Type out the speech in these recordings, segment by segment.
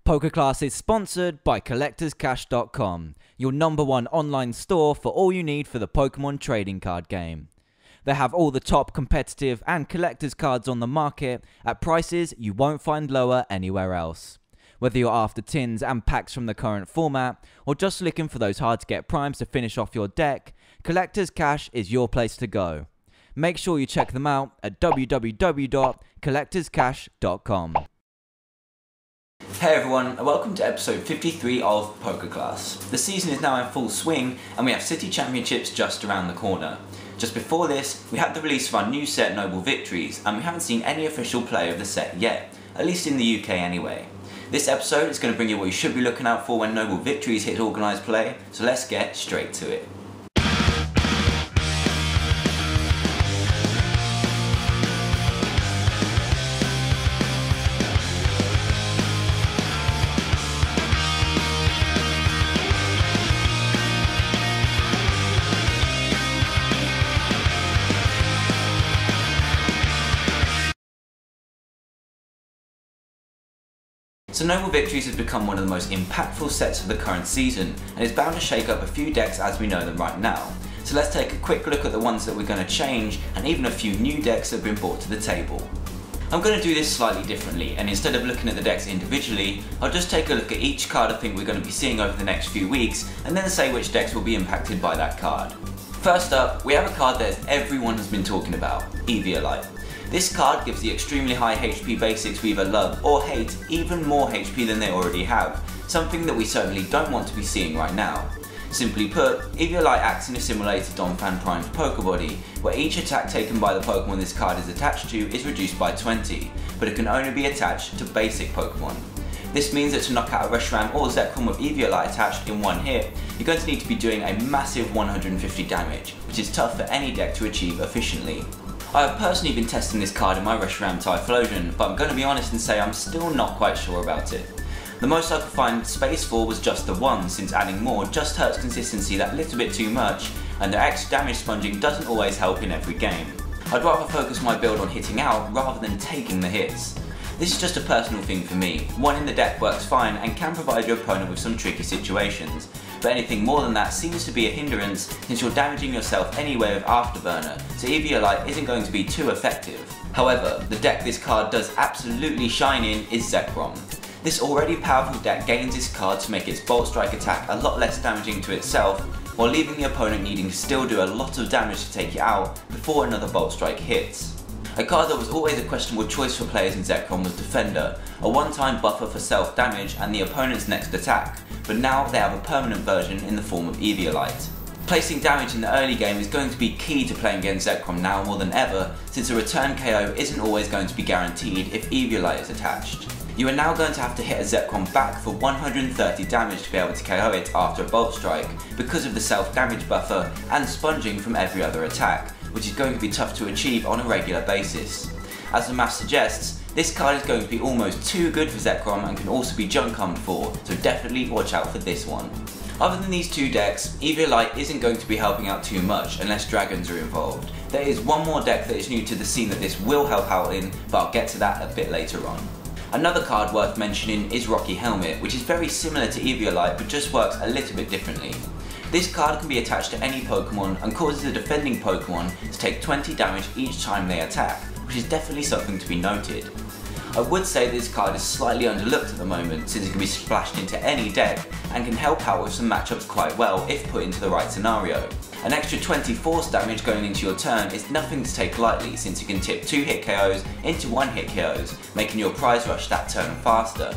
PokeClass is sponsored by CollectorsCash.com, your #1 online store for all you need for the Pokemon trading card game. They have all the top competitive and collector's cards on the market at prices you won't find lower anywhere else. Whether you're after tins and packs from the current format, or just looking for those hard to get primes to finish off your deck, Collector's Cash is your place to go. Make sure you check them out at www.collectorscash.com. Hey everyone, and welcome to episode 53 of PokeClass. The season is now in full swing and we have City Championships just around the corner. Just before this, we had the release of our new set Noble Victories, and we haven't seen any official play of the set yet, at least in the UK anyway. This episode is going to bring you what you should be looking out for when Noble Victories hit organised play, so let's get straight to it. So Noble Victories has become one of the most impactful sets of the current season, and is bound to shake up a few decks as we know them right now. So let's take a quick look at the ones that we're going to change, and even a few new decks that have been brought to the table. I'm going to do this slightly differently, and instead of looking at the decks individually, I'll just take a look at each card I think we're going to be seeing over the next few weeks, and then say which decks will be impacted by that card. First up, we have a card that everyone has been talking about, Eviolite. This card gives the extremely high HP basics we either love or hate even more HP than they already have, something that we certainly don't want to be seeing right now. Simply put, Eviolite acts in a simulated Donphan Prime's Pokebody, where each attack taken by the Pokemon this card is attached to is reduced by 20, but it can only be attached to basic Pokemon. This means that to knock out a Reshiram or Zekrom with Eviolite attached in one hit, you're going to need to be doing a massive 150 damage, which is tough for any deck to achieve efficiently. I have personally been testing this card in my Reshiram Typhlosion, but I'm going to be honest and say I'm still not quite sure about it. The most I could find space for was just the 1, since adding more just hurts consistency that little bit too much, and the extra damage sponging doesn't always help in every game. I'd rather focus my build on hitting out rather than taking the hits. This is just a personal thing for me. 1 in the deck works fine and can provide your opponent with some tricky situations, but anything more than that seems to be a hindrance since you're damaging yourself anyway with Afterburner, so Eviolite isn't going to be too effective. However, the deck this card does absolutely shine in is Zekrom. This already powerful deck gains this card to make its Bolt Strike attack a lot less damaging to itself, while leaving the opponent needing to still do a lot of damage to take it out before another Bolt Strike hits. A card that was always a questionable choice for players in Zekrom was Defender, a one-time buffer for self-damage and the opponent's next attack, but now they have a permanent version in the form of Eviolite. Placing damage in the early game is going to be key to playing against Zekrom now more than ever, since a return KO isn't always going to be guaranteed if Eviolite is attached. You are now going to have to hit a Zekrom back for 130 damage to be able to KO it after a Bolt Strike, because of the self-damage buffer and sponging from every other attack, which is going to be tough to achieve on a regular basis. As the math suggests, this card is going to be almost too good for Zekrom and can also be junk cummed for, so definitely watch out for this one. Other than these two decks, Eviolite isn't going to be helping out too much unless dragons are involved. There is one more deck that is new to the scene that this will help out in, but I'll get to that a bit later on. Another card worth mentioning is Rocky Helmet, which is very similar to Eviolite but just works a little bit differently. This card can be attached to any Pokemon and causes a defending Pokemon to take 20 damage each time they attack, which is definitely something to be noted. I would say this card is slightly underlooked at the moment since it can be splashed into any deck and can help out with some matchups quite well if put into the right scenario. An extra 20 force damage going into your turn is nothing to take lightly since you can tip 2 hit KOs into 1 hit KOs, making your prize rush that turn faster.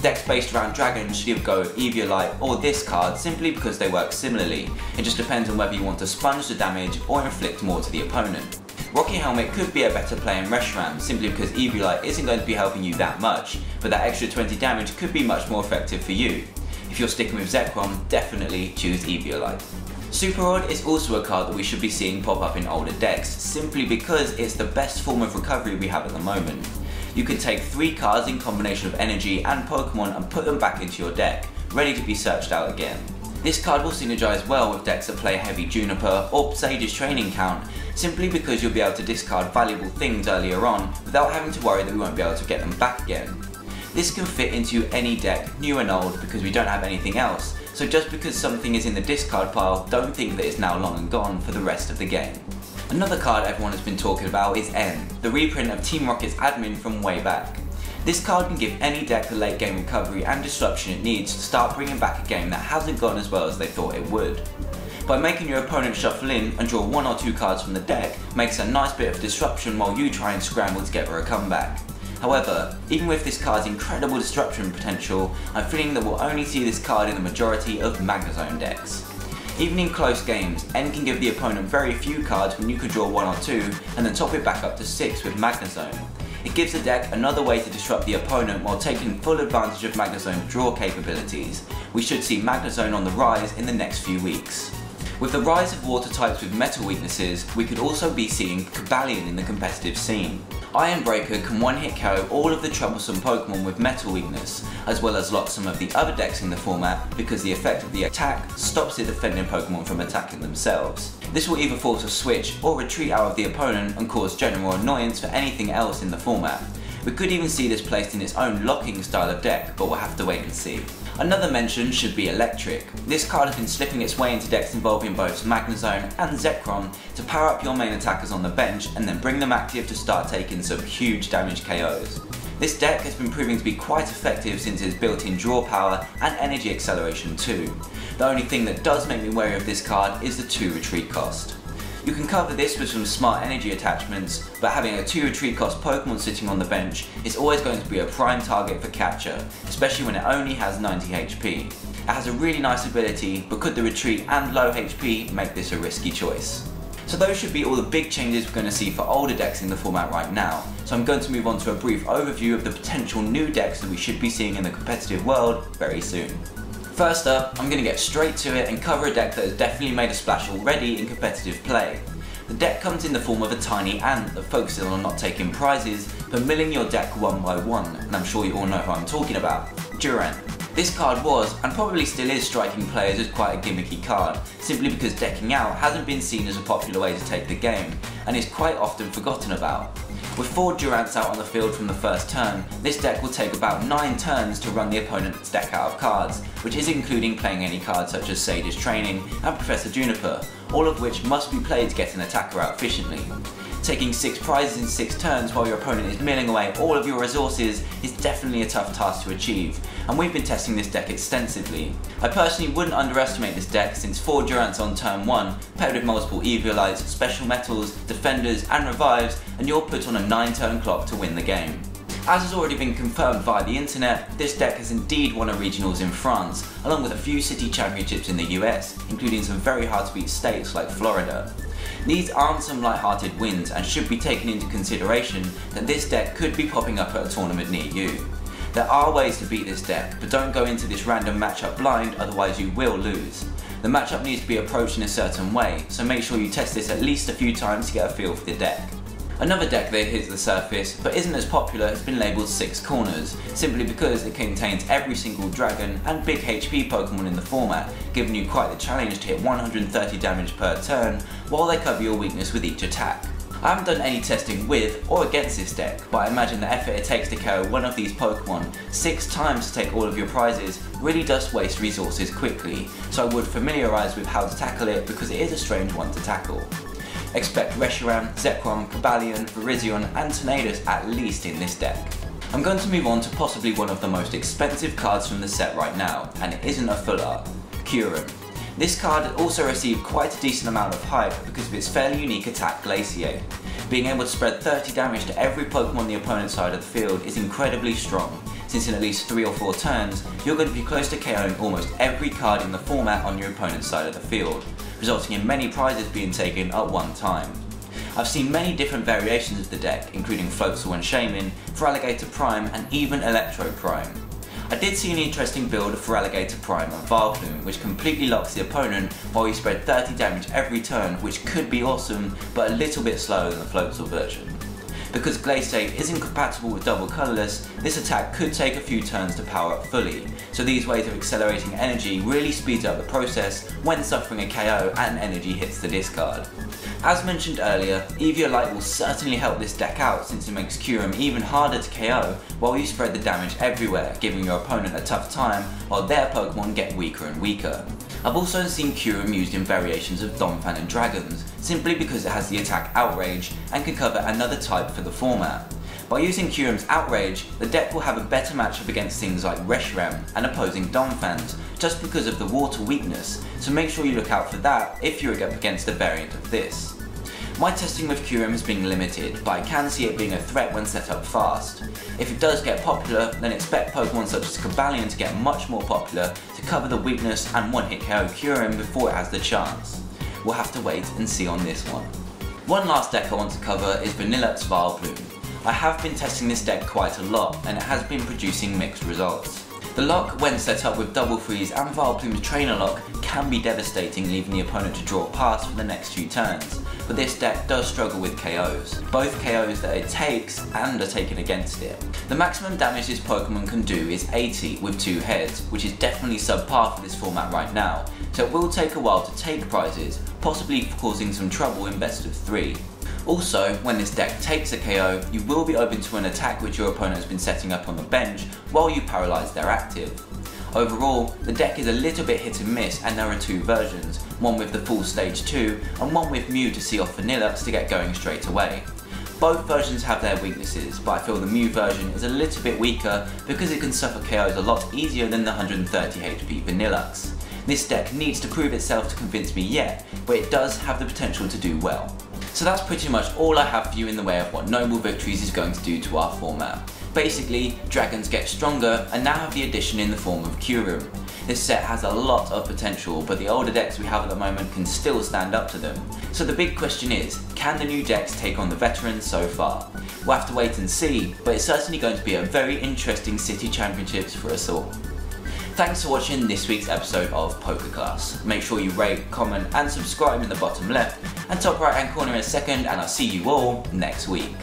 Decks based around dragons should either go with Eviolite or this card simply because they work similarly. It just depends on whether you want to sponge the damage or inflict more to the opponent. Rocky Helmet could be a better play in Reshiram simply because Eviolite isn't going to be helping you that much, but that extra 20 damage could be much more effective for you. If you're sticking with Zekrom, definitely choose Eviolite. Super Rod is also a card that we should be seeing pop up in older decks, simply because it's the best form of recovery we have at the moment. You can take 3 cards in combination of energy and Pokemon and put them back into your deck, ready to be searched out again. This card will synergize well with decks that play heavy Juniper or Sage's Training Count, simply because you'll be able to discard valuable things earlier on without having to worry that we won't be able to get them back again. This can fit into any deck, new and old, because we don't have anything else, so just because something is in the discard pile, don't think that it's now long and gone for the rest of the game. Another card everyone has been talking about is N, the reprint of Team Rocket's admin from way back. This card can give any deck the late game recovery and disruption it needs to start bringing back a game that hasn't gone as well as they thought it would. By making your opponent shuffle in and draw 1 or 2 cards from the deck makes a nice bit of disruption while you try and scramble together a comeback. However, even with this card's incredible disruption potential, I'm feeling that we'll only see this card in the majority of Magnezone decks. Even in close games, N can give the opponent very few cards when you could draw 1 or 2 and then top it back up to 6 with Magnezone. It gives the deck another way to disrupt the opponent while taking full advantage of Magnezone's draw capabilities. We should see Magnezone on the rise in the next few weeks. With the rise of water types with metal weaknesses, we could also be seeing Cobalion in the competitive scene. Iron Breaker can one-hit KO all of the troublesome Pokemon with metal weakness, as well as lock some of the other decks in the format because the effect of the attack stops the defending Pokemon from attacking themselves. This will either force a switch or retreat out of the opponent and cause general annoyance for anything else in the format. We could even see this placed in its own locking style of deck, but we'll have to wait and see. Another mention should be Electric. This card has been slipping its way into decks involving both Magnezone and Zekrom to power up your main attackers on the bench and then bring them active to start taking some huge damage KOs. This deck has been proving to be quite effective since its built-in draw power and energy acceleration too. The only thing that does make me wary of this card is the 2 retreat cost. You can cover this with some smart energy attachments, but having a 2 retreat cost Pokemon sitting on the bench is always going to be a prime target for capture, especially when it only has 90 HP. It has a really nice ability, but could the retreat and low HP make this a risky choice? So those should be all the big changes we're going to see for older decks in the format right now, so I'm going to move on to a brief overview of the potential new decks that we should be seeing in the competitive world very soon. First up, I'm going to get straight to it and cover a deck that has definitely made a splash already in competitive play. The deck comes in the form of a tiny ant that focuses on not taking prizes, but milling your deck one by one, and I'm sure you all know who I'm talking about, Durant. This card was, and probably still is, striking players as quite a gimmicky card, simply because decking out hasn't been seen as a popular way to take the game, and is quite often forgotten about. With 4 Durants out on the field from the first turn, this deck will take about 9 turns to run the opponent's deck out of cards, which is including playing any cards such as Sage's Training and Professor Juniper, all of which must be played to get an attacker out efficiently. Taking 6 prizes in 6 turns while your opponent is milling away all of your resources is definitely a tough task to achieve, and we've been testing this deck extensively. I personally wouldn't underestimate this deck since 4 Durants on turn 1, paired with multiple Eviolites, Special Metals, Defenders and Revives, and you're put on a 9-turn clock to win the game. As has already been confirmed via the internet, this deck has indeed won a regionals in France, along with a few city championships in the US, including some very hard to beat states like Florida. These aren't some light-hearted wins and should be taken into consideration that this deck could be popping up at a tournament near you. There are ways to beat this deck, but don't go into this random matchup blind, otherwise you will lose. The matchup needs to be approached in a certain way, so make sure you test this at least a few times to get a feel for the deck. Another deck that hits the surface, but isn't as popular, has been labelled 6 Corners, simply because it contains every single dragon and big HP Pokemon in the format, giving you quite the challenge to hit 130 damage per turn, while they cover your weakness with each attack. I haven't done any testing with or against this deck, but I imagine the effort it takes to KO one of these Pokemon 6 times to take all of your prizes really does waste resources quickly, so I would familiarise with how to tackle it because it is a strange one to tackle. Expect Reshiram, Zekrom, Cobalion, Virizion and Tornadus at least in this deck. I'm going to move on to possibly one of the most expensive cards from the set right now, and it isn't a full art, Kyurem. This card also received quite a decent amount of hype because of its fairly unique attack Glaciate. Being able to spread 30 damage to every Pokemon on the opponent's side of the field is incredibly strong, since in at least 3 or 4 turns, you're going to be close to KOing almost every card in the format on your opponent's side of the field, resulting in many prizes being taken at one time. I've seen many different variations of the deck, including Floatzel and Shaman, Feraligatr Prime and even Electro Prime. I did see an interesting build of Feraligatr Prime and Vileplume, which completely locks the opponent while you spread 30 damage every turn, which could be awesome, but a little bit slower than the Floatzel version. Because Glaciate is incompatible with double colourless, this attack could take a few turns to power up fully, so these ways of accelerating energy really speeds up the process when suffering a KO and energy hits the discard. As mentioned earlier, Eviolite will certainly help this deck out since it makes Kyurem even harder to KO while you spread the damage everywhere, giving your opponent a tough time while their Pokemon get weaker and weaker. I've also seen Kyurem used in variations of Donphan and Dragons, simply because it has the attack Outrage and can cover another type for the format. By using Kyurem's Outrage, the deck will have a better matchup against things like Reshiram and opposing Donphans, just because of the water weakness, so make sure you look out for that if you're up against a variant of this. My testing with Kyurem has been limited, but I can see it being a threat when set up fast. If it does get popular, then expect Pokemon such as Cobalion to get much more popular to cover the weakness and one-hit KO Kyurem before it has the chance. We'll have to wait and see on this one. One last deck I want to cover is Vanillux Vileplume. I have been testing this deck quite a lot and it has been producing mixed results. The lock, when set up with Double Freeze and Vileplume's Trainer Lock, can be devastating, leaving the opponent to draw pass for the next few turns, but this deck does struggle with KOs, both KOs that it takes and are taken against it. The maximum damage this Pokemon can do is 80 with 2 heads, which is definitely subpar for this format right now, so it will take a while to take prizes, possibly causing some trouble in best of 3. Also, when this deck takes a KO, you will be open to an attack which your opponent has been setting up on the bench while you paralyse their active. Overall, the deck is a little bit hit and miss and there are 2 versions, one with the full stage 2 and one with Mew to see off Vanillux to get going straight away. Both versions have their weaknesses, but I feel the Mew version is a little bit weaker because it can suffer KOs a lot easier than the 130 HP Vanillux. This deck needs to prove itself to convince me yet, but it does have the potential to do well. So that's pretty much all I have for you in the way of what Noble Victories is going to do to our format. Basically, dragons get stronger and now have the addition in the form of Kyurem. This set has a lot of potential, but the older decks we have at the moment can still stand up to them. So the big question is, can the new decks take on the veterans so far? We'll have to wait and see, but it's certainly going to be a very interesting City Championships for us all. Thanks for watching this week's episode of PokeClass. Make sure you rate, comment and subscribe in the bottom left and top right hand corner in a second, and I'll see you all next week.